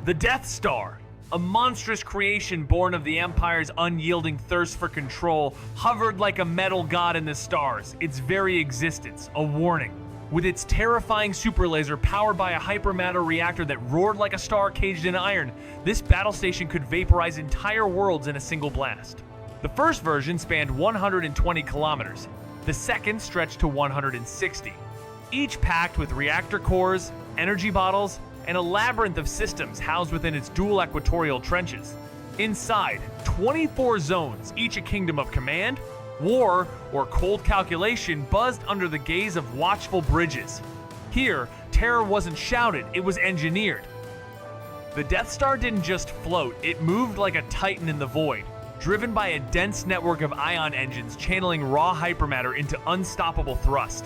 The Death Star, a monstrous creation born of the Empire's unyielding thirst for control, hovered like a metal god in the stars, its very existence a warning. With its terrifying super laser powered by a hypermatter reactor that roared like a star caged in iron, this battle station could vaporize entire worlds in a single blast. The first version spanned 120 kilometers. The second stretched to 160. Each packed with reactor cores, energy bottles, and a labyrinth of systems housed within its dual equatorial trenches. Inside, 24 zones, each a kingdom of command, war, or cold calculation, buzzed under the gaze of watchful bridges. Here, terror wasn't shouted, it was engineered. The Death Star didn't just float, it moved like a titan in the void, driven by a dense network of ion engines channeling raw hypermatter into unstoppable thrust.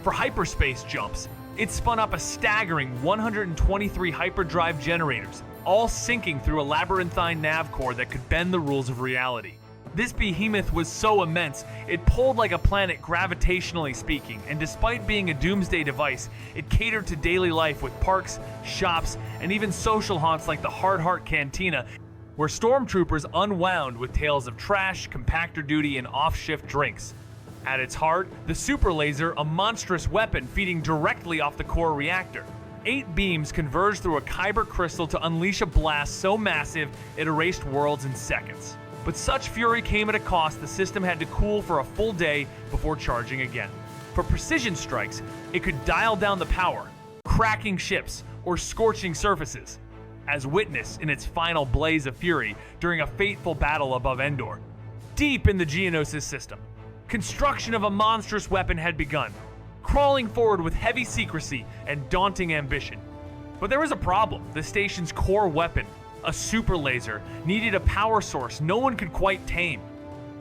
For hyperspace jumps, it spun up a staggering 123 hyperdrive generators, all syncing through a labyrinthine nav core that could bend the rules of reality. This behemoth was so immense, it pulled like a planet gravitationally speaking, and despite being a doomsday device, it catered to daily life with parks, shops, and even social haunts like the Hard Heart Cantina, where stormtroopers unwound with tales of trash, compactor duty, and off-shift drinks. At its heart, the super laser, a monstrous weapon feeding directly off the core reactor. 8 beams converged through a kyber crystal to unleash a blast so massive it erased worlds in seconds. But such fury came at a cost. The system had to cool for a full day before charging again. For precision strikes, it could dial down the power, cracking ships or scorching surfaces, as witnessed in its final blaze of fury during a fateful battle above Endor. Deep in the Geonosis system, construction of a monstrous weapon had begun, crawling forward with heavy secrecy and daunting ambition. But there was a problem. The station's core weapon, a super laser, needed a power source no one could quite tame.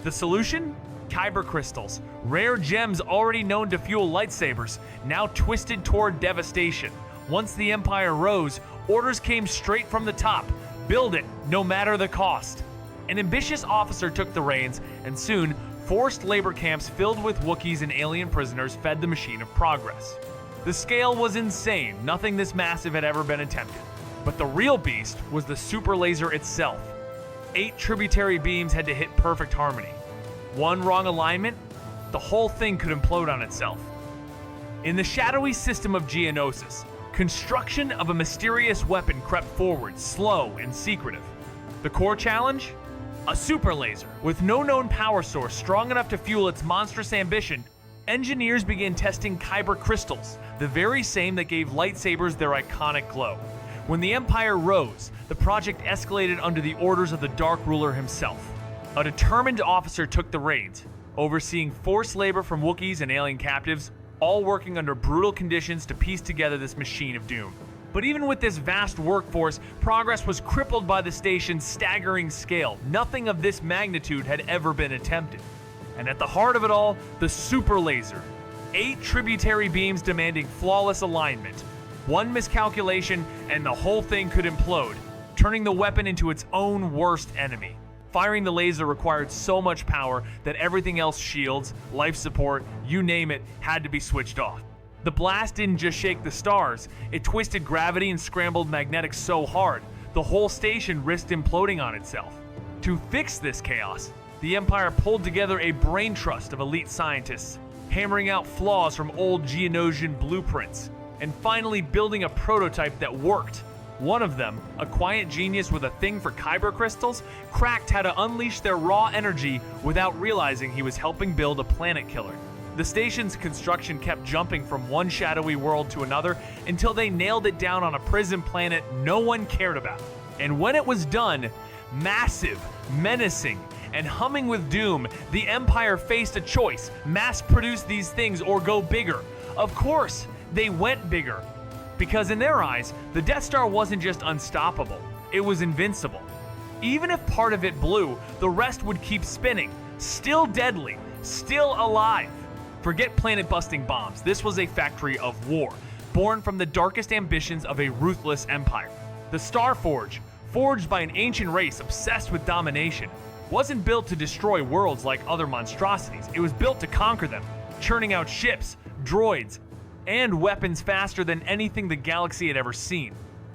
The solution? Kyber crystals, rare gems already known to fuel lightsabers, now twisted toward devastation. Once the Empire rose, orders came straight from the top. Build it, no matter the cost. An ambitious officer took the reins, and soon, forced labor camps filled with Wookiees and alien prisoners fed the machine of progress. The scale was insane, nothing this massive had ever been attempted. But the real beast was the super laser itself. 8 tributary beams had to hit perfect harmony. One wrong alignment, the whole thing could implode on itself. In the shadowy system of Geonosis, construction of a mysterious weapon crept forward, slow and secretive. The core challenge? A super laser with no known power source strong enough to fuel its monstrous ambition. Engineers began testing kyber crystals, the very same that gave lightsabers their iconic glow. When the Empire rose, the project escalated under the orders of the Dark Ruler himself. A determined officer took the reins, overseeing forced labor from Wookiees and alien captives, all working under brutal conditions to piece together this machine of doom. But even with this vast workforce, progress was crippled by the station's staggering scale. Nothing of this magnitude had ever been attempted. And at the heart of it all, the super laser. 8 tributary beams demanding flawless alignment. One miscalculation and the whole thing could implode, turning the weapon into its own worst enemy. Firing the laser required so much power that everything else, shields, life support, you name it, had to be switched off. The blast didn't just shake the stars, it twisted gravity and scrambled magnetics so hard, the whole station risked imploding on itself. To fix this chaos, the Empire pulled together a brain trust of elite scientists, hammering out flaws from old Geonosian blueprints, and finally building a prototype that worked. One of them, a quiet genius with a thing for kyber crystals, cracked how to unleash their raw energy without realizing he was helping build a planet killer. The station's construction kept jumping from one shadowy world to another until they nailed it down on a prison planet no one cared about. And when it was done, massive, menacing, and humming with doom, the Empire faced a choice: mass produce these things or go bigger. Of course, they went bigger. Because in their eyes, the Death Star wasn't just unstoppable, it was invincible. Even if part of it blew, the rest would keep spinning, still deadly, still alive. Forget planet-busting bombs, this was a factory of war, born from the darkest ambitions of a ruthless empire. The Star Forge, forged by an ancient race obsessed with domination, wasn't built to destroy worlds like other monstrosities, it was built to conquer them, churning out ships, droids, and weapons faster than anything the galaxy had ever seen.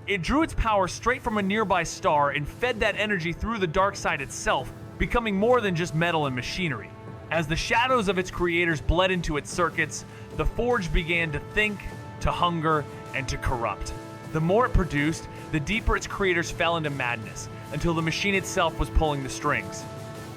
It drew its power straight from a nearby star and fed that energy through the dark side itself, becoming more than just metal and machinery. As the shadows of its creators bled into its circuits, the Forge began to think, to hunger, and to corrupt. The more it produced, the deeper its creators fell into madness, until the machine itself was pulling the strings.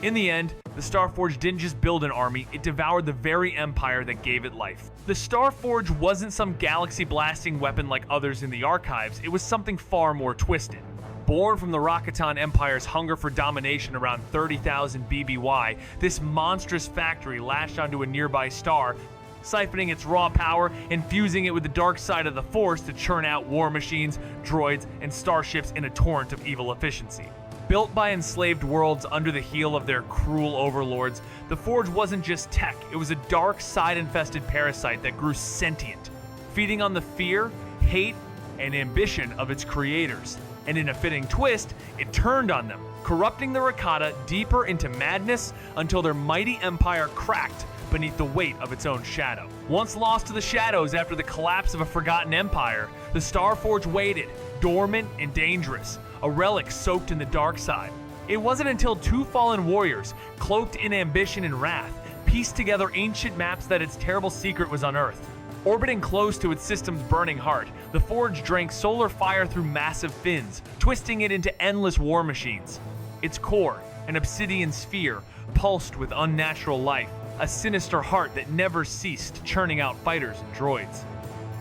In the end, the Starforge didn't just build an army, it devoured the very empire that gave it life. The Starforge wasn't some galaxy-blasting weapon like others in the archives, it was something far more twisted. Born from the Rakatan Empire's hunger for domination around 30,000 BBY, this monstrous factory latched onto a nearby star, siphoning its raw power and fusing it with the dark side of the Force to churn out war machines, droids, and starships in a torrent of evil efficiency. Built by enslaved worlds under the heel of their cruel overlords, the Forge wasn't just tech, it was a dark side-infested parasite that grew sentient, feeding on the fear, hate, and ambition of its creators. And in a fitting twist, it turned on them, corrupting the Rakata deeper into madness until their mighty empire cracked beneath the weight of its own shadow. Once lost to the shadows after the collapse of a forgotten empire, the Starforge waited, dormant and dangerous, a relic soaked in the dark side. It wasn't until two fallen warriors, cloaked in ambition and wrath, pieced together ancient maps that its terrible secret was unearthed. Orbiting close to its system's burning heart, the Forge drank solar fire through massive fins, twisting it into endless war machines. Its core, an obsidian sphere, pulsed with unnatural life, a sinister heart that never ceased churning out fighters and droids.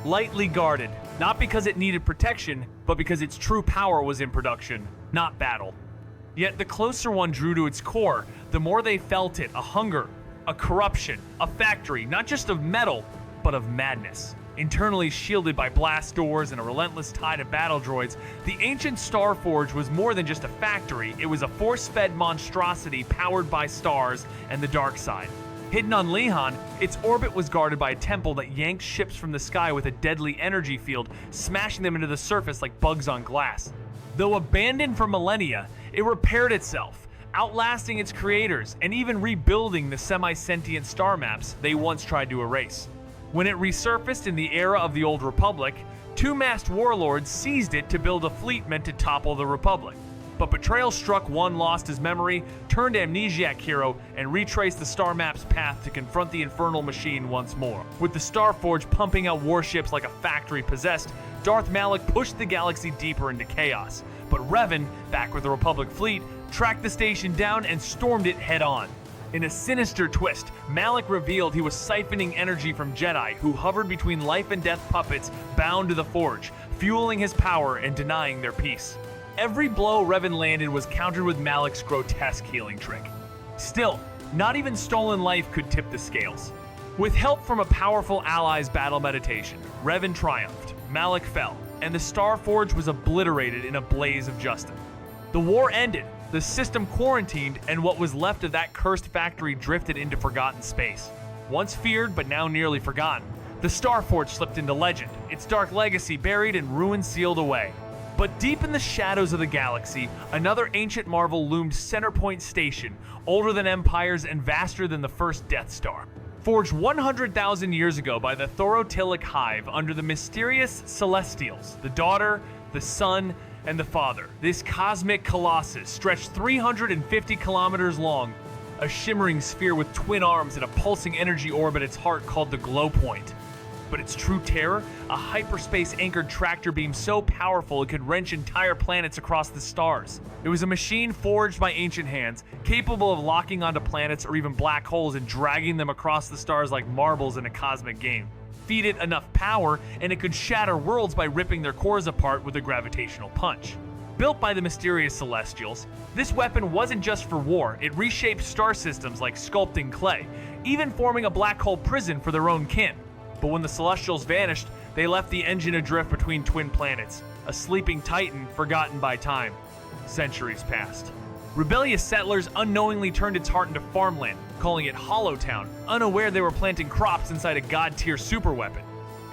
Lightly guarded, not because it needed protection, but because its true power was in production, not battle. Yet the closer one drew to its core, the more they felt it, a hunger, a corruption, a factory, not just of metal, but of madness. Internally shielded by blast doors and a relentless tide of battle droids, the ancient Starforge was more than just a factory, it was a force-fed monstrosity powered by stars and the dark side. Hidden on Lihan, its orbit was guarded by a temple that yanked ships from the sky with a deadly energy field, smashing them into the surface like bugs on glass. Though abandoned for millennia, it repaired itself, outlasting its creators and even rebuilding the semi-sentient star maps they once tried to erase. When it resurfaced in the era of the Old Republic, two masked warlords seized it to build a fleet meant to topple the Republic. But betrayal struck one lost his memory, turned amnesiac hero, and retraced the star map's path to confront the infernal machine once more. With the Starforge pumping out warships like a factory possessed, Darth Malak pushed the galaxy deeper into chaos. But Revan, back with the Republic fleet, tracked the station down and stormed it head-on. In a sinister twist, Malak revealed he was siphoning energy from Jedi who hovered between life and death puppets bound to the Forge, fueling his power and denying their peace. Every blow Revan landed was countered with Malak's grotesque healing trick. Still, not even stolen life could tip the scales. With help from a powerful ally's battle meditation, Revan triumphed, Malak fell, and the Starforge was obliterated in a blaze of justice. The war ended, the system quarantined, and what was left of that cursed factory drifted into forgotten space. Once feared but now nearly forgotten, the Starforge slipped into legend, its dark legacy buried and ruin sealed away. But deep in the shadows of the galaxy, another ancient marvel loomed Centerpoint Station, older than empires and vaster than the first Death Star. Forged 100,000 years ago by the Thorotilic Hive under the mysterious Celestials, the Daughter, the Son, and the Father. This cosmic colossus stretched 350 kilometers long, a shimmering sphere with twin arms and a pulsing energy orb at its heart called the Glow Point. But its true terror? A hyperspace-anchored tractor beam so powerful it could wrench entire planets across the stars. It was a machine forged by ancient hands, capable of locking onto planets or even black holes and dragging them across the stars like marbles in a cosmic game. Feed it enough power, and it could shatter worlds by ripping their cores apart with a gravitational punch. Built by the mysterious Celestials, this weapon wasn't just for war, it reshaped star systems like sculpting clay, even forming a black hole prison for their own kin. But when the Celestials vanished, they left the engine adrift between twin planets, a sleeping titan forgotten by time. Centuries passed. Rebellious settlers unknowingly turned its heart into farmland, calling it Hollowtown, unaware they were planting crops inside a god-tier superweapon.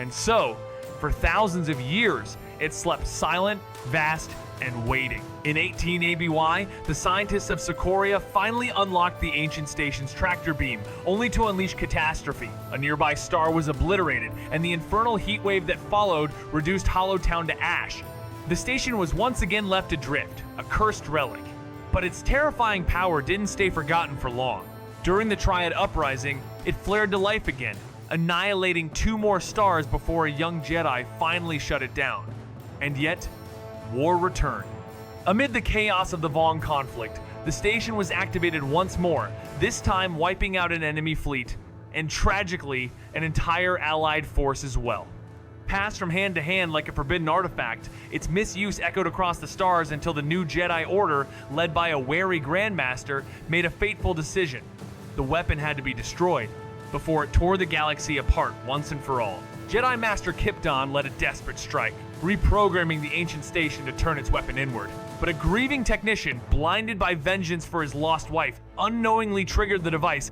And so, for thousands of years, it slept silent, vast, and waiting. In 18 ABY, the scientists of Socoria finally unlocked the ancient station's tractor beam, only to unleash catastrophe. A nearby star was obliterated, and the infernal heatwave that followed reduced Hollowtown to ash. The station was once again left adrift, a cursed relic. But its terrifying power didn't stay forgotten for long. During the Triad Uprising, it flared to life again, annihilating 2 more stars before a young Jedi finally shut it down. And yet, war returned. Amid the chaos of the Vong conflict, the station was activated once more, this time wiping out an enemy fleet, and tragically, an entire allied force as well. Passed from hand to hand like a forbidden artifact, its misuse echoed across the stars until the new Jedi Order, led by a wary Grandmaster, made a fateful decision. The weapon had to be destroyed, before it tore the galaxy apart once and for all. Jedi Master Kipton led a desperate strike, reprogramming the ancient station to turn its weapon inward. But a grieving technician, blinded by vengeance for his lost wife, unknowingly triggered the device,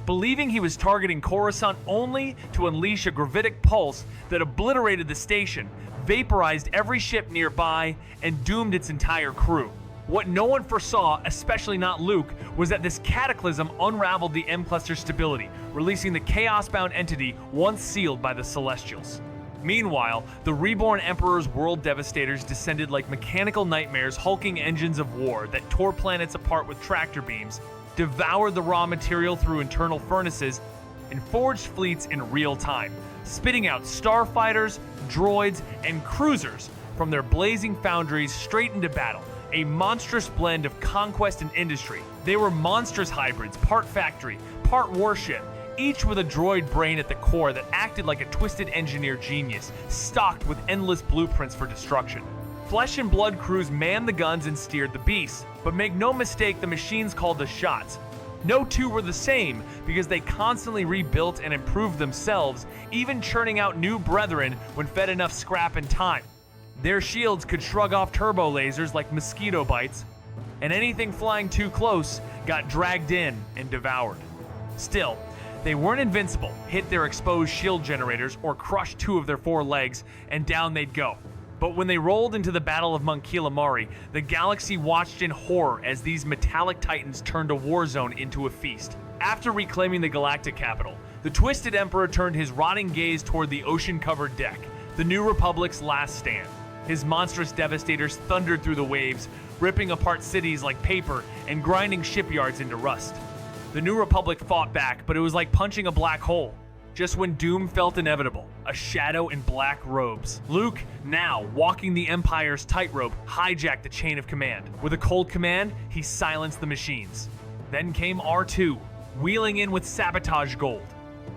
believing he was targeting Coruscant only to unleash a gravitic pulse that obliterated the station, vaporized every ship nearby, and doomed its entire crew. What no one foresaw, especially not Luke, was that this cataclysm unraveled the M-Cluster's stability, releasing the chaos-bound entity once sealed by the Celestials. Meanwhile, the reborn Emperor's world devastators descended like mechanical nightmares, hulking engines of war that tore planets apart with tractor beams, devoured the raw material through internal furnaces, and forged fleets in real time, spitting out starfighters, droids, and cruisers from their blazing foundries straight into battle, a monstrous blend of conquest and industry. They were monstrous hybrids, part factory, part warship, each with a droid brain at the core that acted like a twisted engineer genius, stocked with endless blueprints for destruction. Flesh and blood crews manned the guns and steered the beasts, but make no mistake, the machines called the shots. No two were the same, because they constantly rebuilt and improved themselves, even churning out new brethren when fed enough scrap and time. Their shields could shrug off turbo lasers like mosquito bites, and anything flying too close got dragged in and devoured. Still, they weren't invincible, hit their exposed shield generators or crushed 2 of their 4 legs, and down they'd go. But when they rolled into the Battle of Monkila Mari, the galaxy watched in horror as these metallic titans turned a war zone into a feast. After reclaiming the galactic capital, the Twisted Emperor turned his rotting gaze toward the ocean-covered deck, the New Republic's last stand. His monstrous devastators thundered through the waves, ripping apart cities like paper and grinding shipyards into rust. The New Republic fought back, but it was like punching a black hole. Just when doom felt inevitable, a shadow in black robes. Luke, now walking the Empire's tightrope, hijacked the chain of command. With a cold command, he silenced the machines. Then came R2, wheeling in with sabotage gold,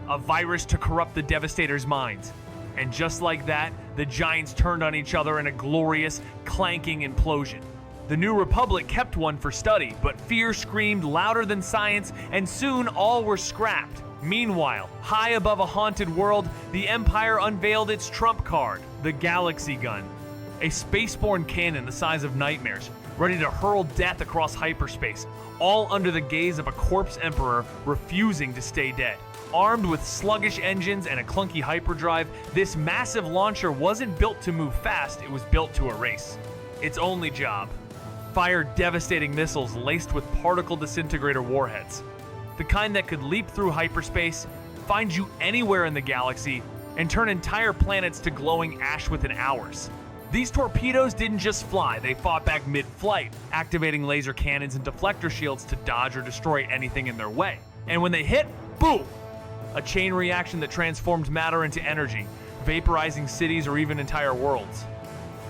a virus to corrupt the Devastator's minds. And just like that, the giants turned on each other in a glorious, clanking implosion. The New Republic kept one for study, but fear screamed louder than science, and soon all were scrapped. Meanwhile, high above a haunted world, the Empire unveiled its trump card, the Galaxy Gun. A spaceborne cannon the size of nightmares, ready to hurl death across hyperspace, all under the gaze of a corpse Emperor refusing to stay dead. Armed with sluggish engines and a clunky hyperdrive, this massive launcher wasn't built to move fast, it was built to erase. Its only job: fire devastating missiles laced with particle disintegrator warheads. The kind that could leap through hyperspace, find you anywhere in the galaxy, and turn entire planets to glowing ash within hours. These torpedoes didn't just fly, they fought back mid-flight, activating laser cannons and deflector shields to dodge or destroy anything in their way. And when they hit, boom! A chain reaction that transformed matter into energy, vaporizing cities or even entire worlds.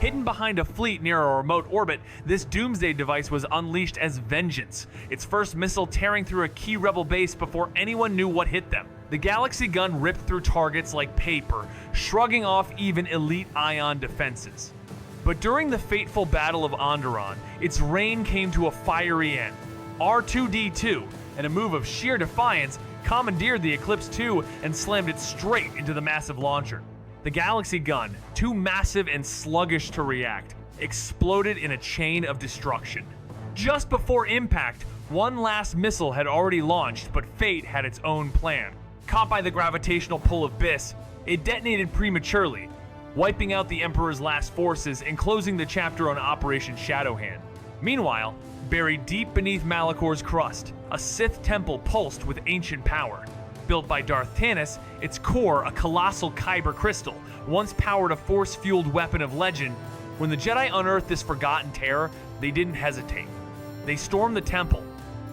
Hidden behind a fleet near a remote orbit, this doomsday device was unleashed as vengeance, its first missile tearing through a key rebel base before anyone knew what hit them. The Galaxy Gun ripped through targets like paper, shrugging off even elite ion defenses. But during the fateful Battle of Onderon, its reign came to a fiery end. R2-D2, in a move of sheer defiance, commandeered the Eclipse II and slammed it straight into the massive launcher. The Galaxy Gun, too massive and sluggish to react, exploded in a chain of destruction. Just before impact, one last missile had already launched, but fate had its own plan. Caught by the gravitational pull of Biss, it detonated prematurely, wiping out the Emperor's last forces and closing the chapter on Operation Shadowhand. Meanwhile, buried deep beneath Malikor's crust, a Sith temple pulsed with ancient power. Built by Darth Nihilus, its core a colossal kyber crystal, once powered a force-fueled weapon of legend, When the Jedi unearthed this forgotten terror, they didn't hesitate. They stormed the temple,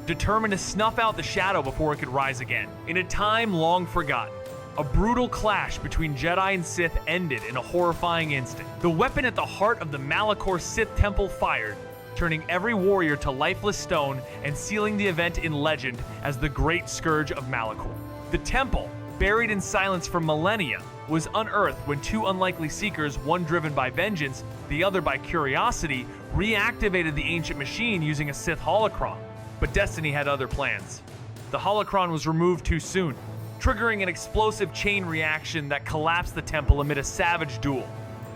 determined to snuff out the shadow before it could rise again. In a time long forgotten, a brutal clash between Jedi and Sith ended in a horrifying instant. The weapon at the heart of the Malachor Sith Temple fired, turning every warrior to lifeless stone and sealing the event in legend as the Great Scourge of Malachor. The temple, buried in silence for millennia, was unearthed when two unlikely seekers, one driven by vengeance, the other by curiosity, reactivated the ancient machine using a Sith holocron. But destiny had other plans. The holocron was removed too soon, triggering an explosive chain reaction that collapsed the temple amid a savage duel.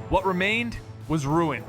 What remained was ruin.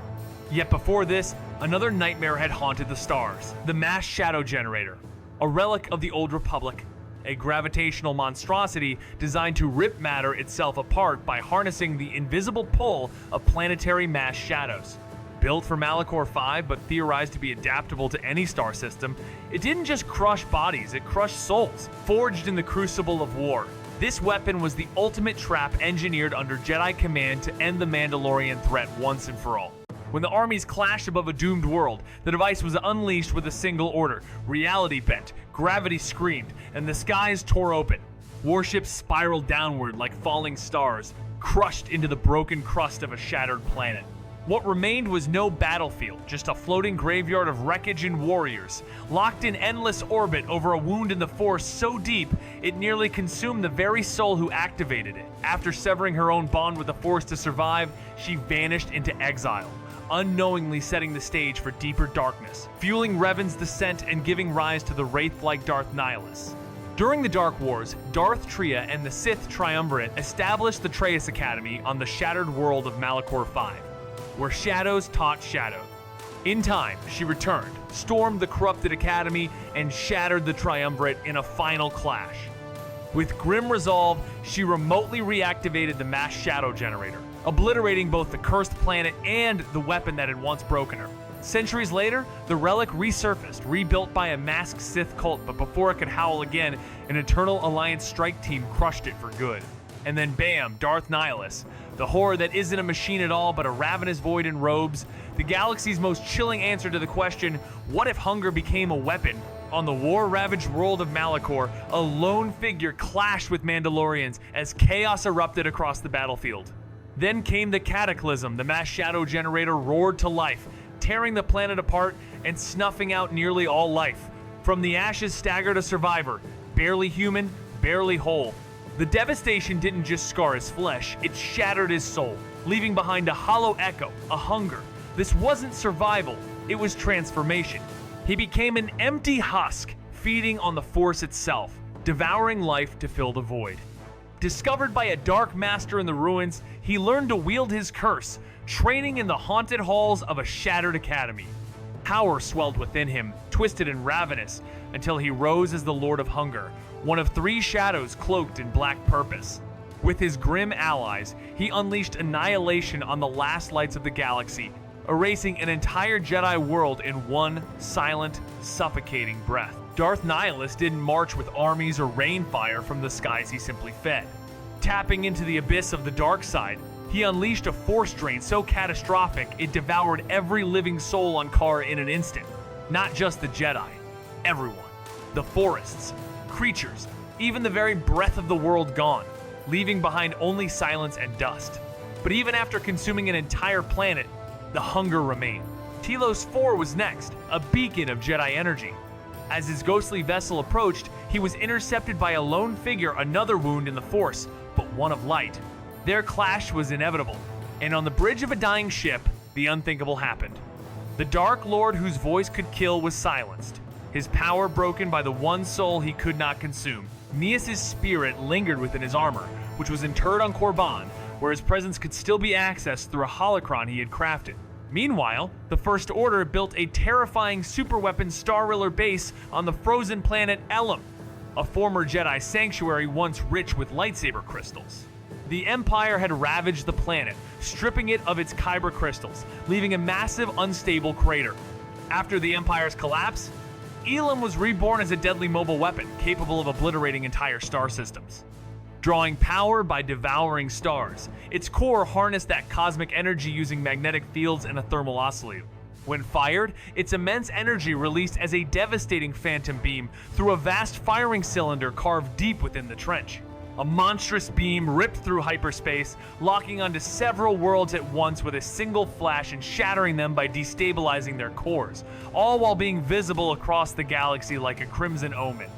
Yet before this, another nightmare had haunted the stars. The mass shadow generator, a relic of the Old Republic, a gravitational monstrosity designed to rip matter itself apart by harnessing the invisible pull of planetary mass shadows. Built for Malachor 5 but theorized to be adaptable to any star system, it didn't just crush bodies, it crushed souls. Forged in the crucible of war, this weapon was the ultimate trap engineered under Jedi command to end the Mandalorian threat once and for all. When the armies clashed above a doomed world, the device was unleashed with a single order. Reality bent, gravity screamed, and the skies tore open. Warships spiraled downward like falling stars, crushed into the broken crust of a shattered planet. What remained was no battlefield, just a floating graveyard of wreckage and warriors, locked in endless orbit over a wound in the Force so deep it nearly consumed the very soul who activated it. After severing her own bond with the Force to survive, she vanished into exile, unknowingly setting the stage for deeper darkness, fueling Revan's descent and giving rise to the wraith-like Darth Nihilus. During the Dark Wars, Darth Tria and the Sith Triumvirate established the Trace Academy on the shattered world of Malachor 5, where shadows taught shadow. In time, she returned, stormed the corrupted academy, and shattered the Triumvirate in a final clash. With grim resolve, she remotely reactivated the mass shadow generator, obliterating both the cursed planet and the weapon that had once broken her. Centuries later, the relic resurfaced, rebuilt by a masked Sith cult, but before it could howl again, an Eternal Alliance strike team crushed it for good. And then bam, Darth Nihilus, the horror that isn't a machine at all but a ravenous void in robes, the galaxy's most chilling answer to the question, what if hunger became a weapon? On the war-ravaged world of Malachor, a lone figure clashed with Mandalorians as chaos erupted across the battlefield. Then came the cataclysm. The mass shadow generator roared to life, tearing the planet apart and snuffing out nearly all life. From the ashes staggered a survivor, barely human, barely whole. The devastation didn't just scar his flesh, it shattered his soul, leaving behind a hollow echo, a hunger. This wasn't survival, it was transformation. He became an empty husk, feeding on the Force itself, devouring life to fill the void. Discovered by a dark master in the ruins, he learned to wield his curse, training in the haunted halls of a shattered academy. Power swelled within him, twisted and ravenous, until he rose as the Lord of Hunger, one of three shadows cloaked in black purpose. With his grim allies, he unleashed annihilation on the last lights of the galaxy, erasing an entire Jedi world in one silent, suffocating breath. Darth Nihilus didn't march with armies or rain fire from the skies, he simply fed. Tapping into the abyss of the dark side, he unleashed a force drain so catastrophic it devoured every living soul on Kara in an instant. Not just the Jedi, everyone. The forests, creatures, even the very breath of the world gone, leaving behind only silence and dust. But even after consuming an entire planet, the hunger remained. Telos 4 was next, a beacon of Jedi energy. As his ghostly vessel approached, he was intercepted by a lone figure, another wound in the Force, but one of light. Their clash was inevitable, and on the bridge of a dying ship, the unthinkable happened. The Dark Lord whose voice could kill was silenced, his power broken by the one soul he could not consume. Nias' spirit lingered within his armor, which was interred on Korban, where his presence could still be accessed through a holocron he had crafted. Meanwhile, the First Order built a terrifying superweapon Starriller base on the frozen planet Elam, a former Jedi sanctuary once rich with lightsaber crystals. The Empire had ravaged the planet, stripping it of its kyber crystals, leaving a massive, unstable crater. After the Empire's collapse, Elam was reborn as a deadly mobile weapon, capable of obliterating entire star systems. drawing power by devouring stars. Its core harnessed that cosmic energy using magnetic fields and a thermal oscillator. When fired, its immense energy released as a devastating phantom beam through a vast firing cylinder carved deep within the trench. A monstrous beam ripped through hyperspace, locking onto several worlds at once with a single flash and shattering them by destabilizing their cores, all while being visible across the galaxy like a crimson omen.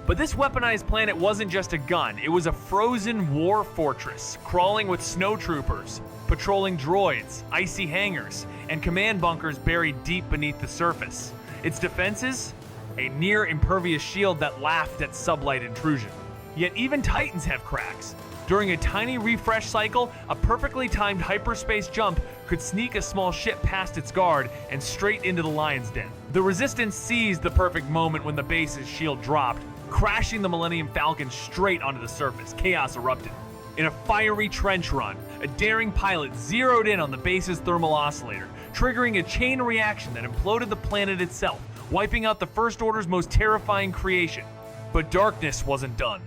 But this weaponized planet wasn't just a gun, it was a frozen war fortress, crawling with snowtroopers, patrolling droids, icy hangars, and command bunkers buried deep beneath the surface. Its defenses? A near-impervious shield that laughed at sublight intrusion. Yet even Titans have cracks. During a tiny refresh cycle, a perfectly timed hyperspace jump could sneak a small ship past its guard and straight into the lion's den. The Resistance seized the perfect moment when the base's shield dropped, crashing the Millennium Falcon straight onto the surface. Chaos erupted. In a fiery trench run, a daring pilot zeroed in on the base's thermal oscillator, triggering a chain reaction that imploded the planet itself, wiping out the First Order's most terrifying creation. But darkness wasn't done.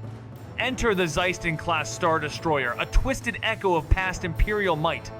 Enter the Zeiston-class Star Destroyer, a twisted echo of past Imperial might.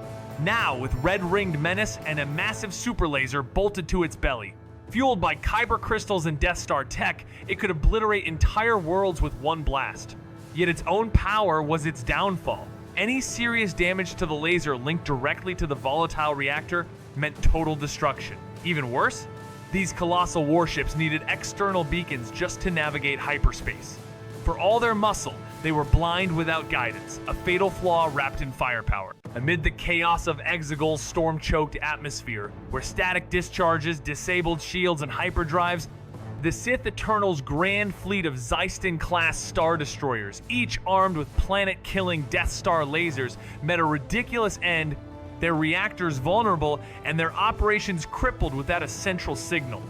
Now with red-ringed menace and a massive super laser bolted to its belly. Fueled by Kyber crystals and Death Star tech, it could obliterate entire worlds with one blast. Yet its own power was its downfall. Any serious damage to the laser linked directly to the volatile reactor meant total destruction. Even worse, these colossal warships needed external beacons just to navigate hyperspace. For all their muscle, they were blind without guidance, a fatal flaw wrapped in firepower. Amid the chaos of Exegol's storm-choked atmosphere, where static discharges, disabled shields, and hyperdrives, the Sith Eternal's grand fleet of Zeiston-class Star Destroyers, each armed with planet-killing Death Star lasers, met a ridiculous end, their reactors vulnerable, and their operations crippled without a central signal.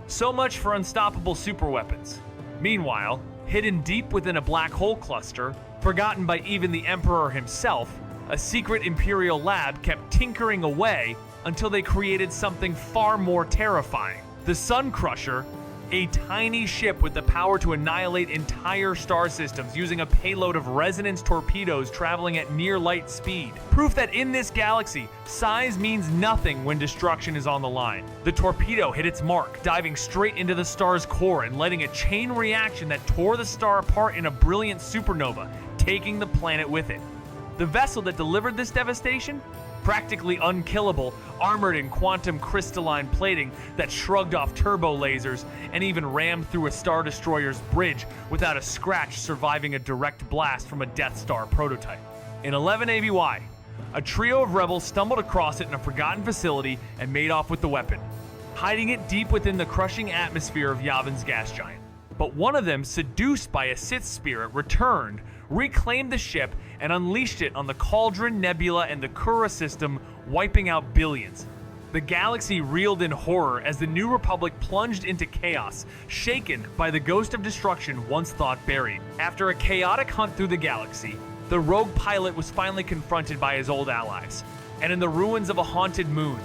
So much for unstoppable superweapons. Meanwhile, hidden deep within a black hole cluster, forgotten by even the Emperor himself, a secret Imperial lab kept tinkering away until they created something far more terrifying. The Sun Crusher, a tiny ship with the power to annihilate entire star systems using a payload of resonance torpedoes traveling at near light speed. Proof that in this galaxy, size means nothing when destruction is on the line. The torpedo hit its mark, diving straight into the star's core and letting a chain reaction that tore the star apart in a brilliant supernova, taking the planet with it. The vessel that delivered this devastation? Practically unkillable, armored in quantum crystalline plating that shrugged off turbo lasers and even rammed through a Star Destroyer's bridge without a scratch, surviving a direct blast from a Death Star prototype. In 11 ABY, a trio of rebels stumbled across it in a forgotten facility and made off with the weapon, hiding it deep within the crushing atmosphere of Yavin's gas giant. But one of them, seduced by a Sith spirit, returned, reclaimed the ship, and unleashed it on the Cauldron Nebula and the Kura system, wiping out billions. The galaxy reeled in horror as the New Republic plunged into chaos, shaken by the ghost of destruction once thought buried. After a chaotic hunt through the galaxy, the rogue pilot was finally confronted by his old allies, and in the ruins of a haunted moon,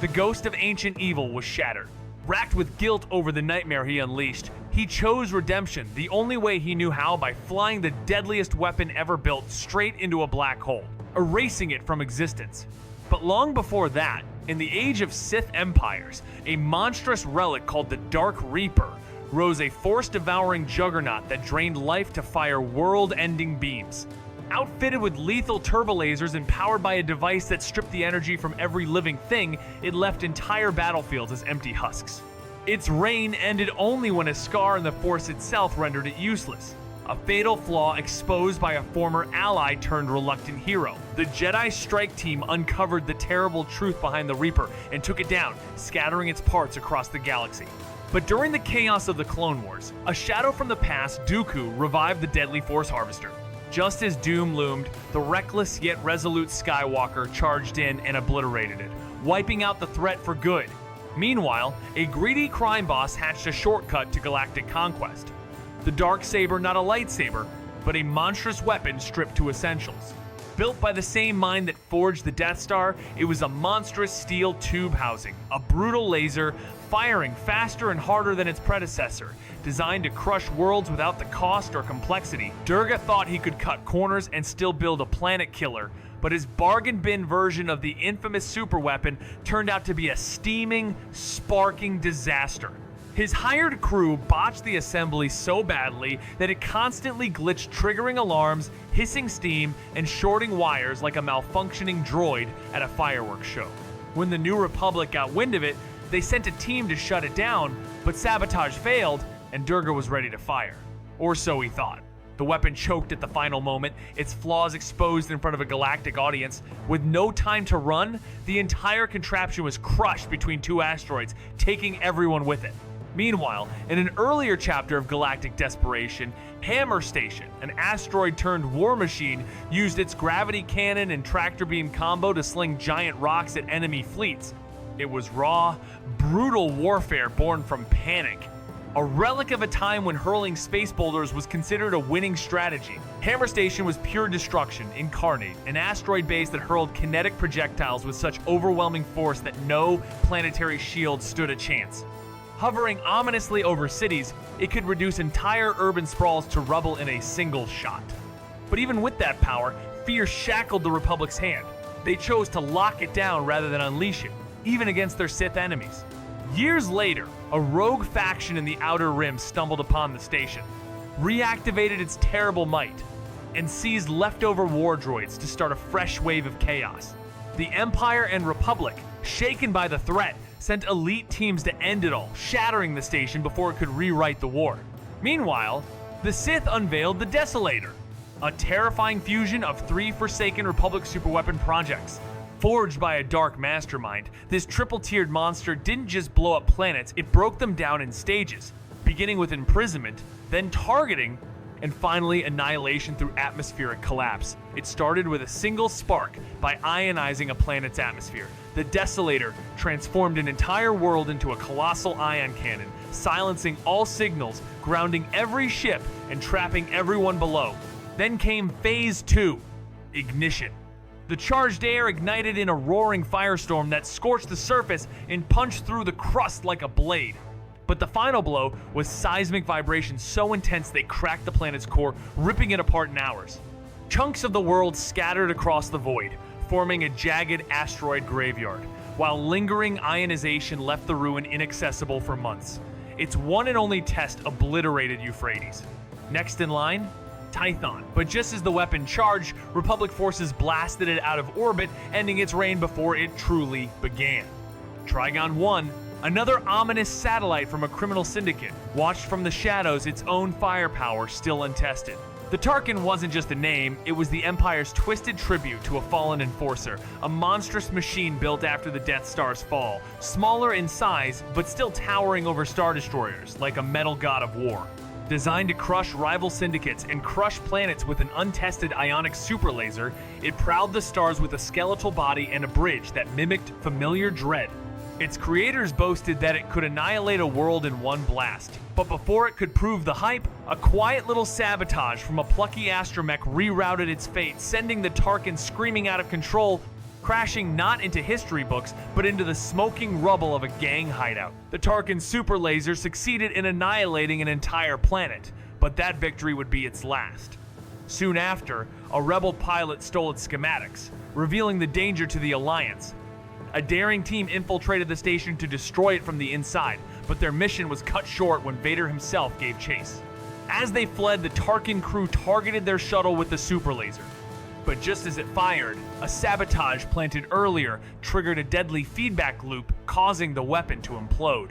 the ghost of ancient evil was shattered. Racked with guilt over the nightmare he unleashed, he chose redemption the only way he knew how, by flying the deadliest weapon ever built straight into a black hole, erasing it from existence. But long before that, in the age of Sith empires, a monstrous relic called the Dark Reaper rose a force-devouring juggernaut that drained life to fire world-ending beams. Outfitted with lethal turbolasers and powered by a device that stripped the energy from every living thing, it left entire battlefields as empty husks. Its reign ended only when a scar in the Force itself rendered it useless. A fatal flaw exposed by a former ally turned reluctant hero. The Jedi Strike Team uncovered the terrible truth behind the Reaper and took it down, scattering its parts across the galaxy. But during the chaos of the Clone Wars, a shadow from the past, Dooku, revived the deadly Force Harvester. Just as doom loomed, the reckless yet resolute Skywalker charged in and obliterated it, wiping out the threat for good. Meanwhile, a greedy crime boss hatched a shortcut to galactic conquest. The Darksaber, not a lightsaber, but a monstrous weapon stripped to essentials. Built by the same mind that forged the Death Star, it was a monstrous steel tube housing, a brutal laser, firing faster and harder than its predecessor. Designed to crush worlds without the cost or complexity, Durga thought he could cut corners and still build a planet killer, but his bargain bin version of the infamous superweapon turned out to be a steaming, sparking disaster. His hired crew botched the assembly so badly that it constantly glitched, triggering alarms, hissing steam, and shorting wires like a malfunctioning droid at a fireworks show. When the New Republic got wind of it, they sent a team to shut it down, but sabotage failed, and Durga was ready to fire. Or so he thought. The weapon choked at the final moment, its flaws exposed in front of a galactic audience. With no time to run, the entire contraption was crushed between two asteroids, taking everyone with it. Meanwhile, in an earlier chapter of Galactic Desperation, Hammer Station, an asteroid-turned-war machine, used its gravity cannon and tractor beam combo to sling giant rocks at enemy fleets. It was raw, brutal warfare born from panic. A relic of a time when hurling space boulders was considered a winning strategy. Hammer Station was pure destruction incarnate, an asteroid base that hurled kinetic projectiles with such overwhelming force that no planetary shield stood a chance. Hovering ominously over cities, it could reduce entire urban sprawls to rubble in a single shot. But even with that power, fear shackled the Republic's hand. They chose to lock it down rather than unleash it, even against their Sith enemies. Years later, a rogue faction in the Outer Rim stumbled upon the station, reactivated its terrible might, and seized leftover war droids to start a fresh wave of chaos. The Empire and Republic, shaken by the threat, sent elite teams to end it all, shattering the station before it could rewrite the war. Meanwhile, the Sith unveiled the Desolator, a terrifying fusion of 3 Forsaken Republic superweapon projects. Forged by a dark mastermind, this triple-tiered monster didn't just blow up planets, it broke them down in stages, beginning with imprisonment, then targeting, and finally annihilation through atmospheric collapse. It started with a single spark by ionizing a planet's atmosphere. The Desolator transformed an entire world into a colossal ion cannon, silencing all signals, grounding every ship, and trapping everyone below. Then came Phase 2, Ignition. The charged air ignited in a roaring firestorm that scorched the surface and punched through the crust like a blade. But the final blow was seismic vibrations so intense they cracked the planet's core, ripping it apart in hours. Chunks of the world scattered across the void, forming a jagged asteroid graveyard, while lingering ionization left the ruin inaccessible for months. Its one and only test obliterated Euphrates. Next in line, Tython. But just as the weapon charged, Republic forces blasted it out of orbit, ending its reign before it truly began. Trigon 1, another ominous satellite from a criminal syndicate, watched from the shadows, its own firepower still untested. The Tarkin wasn't just a name, it was the Empire's twisted tribute to a fallen enforcer, a monstrous machine built after the Death Star's fall, smaller in size, but still towering over Star Destroyers, like a metal god of war. Designed to crush rival syndicates and crush planets with an untested ionic super laser, it prowled the stars with a skeletal body and a bridge that mimicked familiar dread. Its creators boasted that it could annihilate a world in one blast. But before it could prove the hype, a quiet little sabotage from a plucky astromech rerouted its fate, sending the Tarkin screaming out of control, crashing not into history books, but into the smoking rubble of a gang hideout. The Tarkin super laser succeeded in annihilating an entire planet, but that victory would be its last. Soon after, a rebel pilot stole its schematics, revealing the danger to the Alliance. A daring team infiltrated the station to destroy it from the inside, but their mission was cut short when Vader himself gave chase. As they fled, the Tarkin crew targeted their shuttle with the super laser. But just as it fired, a sabotage planted earlier triggered a deadly feedback loop, causing the weapon to implode.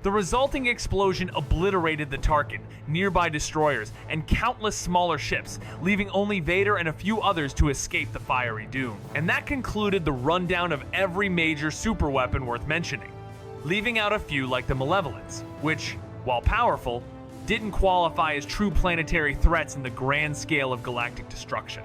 The resulting explosion obliterated the Tarkin, nearby destroyers, and countless smaller ships, leaving only Vader and a few others to escape the fiery doom. And that concluded the rundown of every major superweapon worth mentioning, leaving out a few like the Malevolence, which, while powerful, didn't qualify as true planetary threats in the grand scale of galactic destruction.